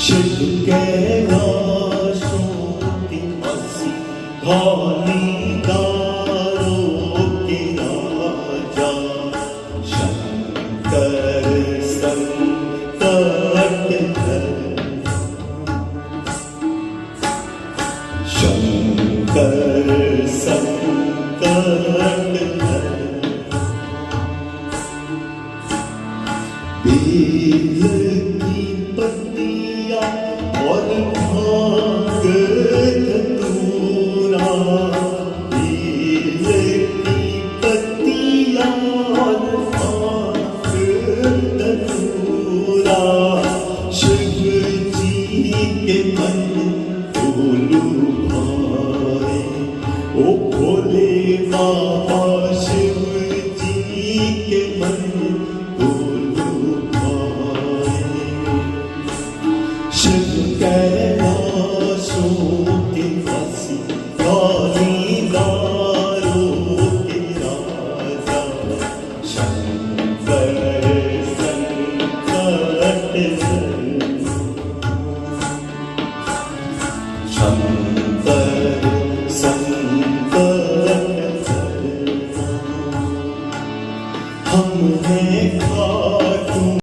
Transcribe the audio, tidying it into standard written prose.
शिव कैलाशों के वासी धौलीधारों के राजा शंकर संकट हर शंकर संकट हर बेल की पत्तियां और भांग धतूरा बेल की पत्तियां और भांग धतूरा शिव जी के मन को लुभाए ओ भोले बाबा शिव जी के मन को लुभाए शिव कैलाशों के वासी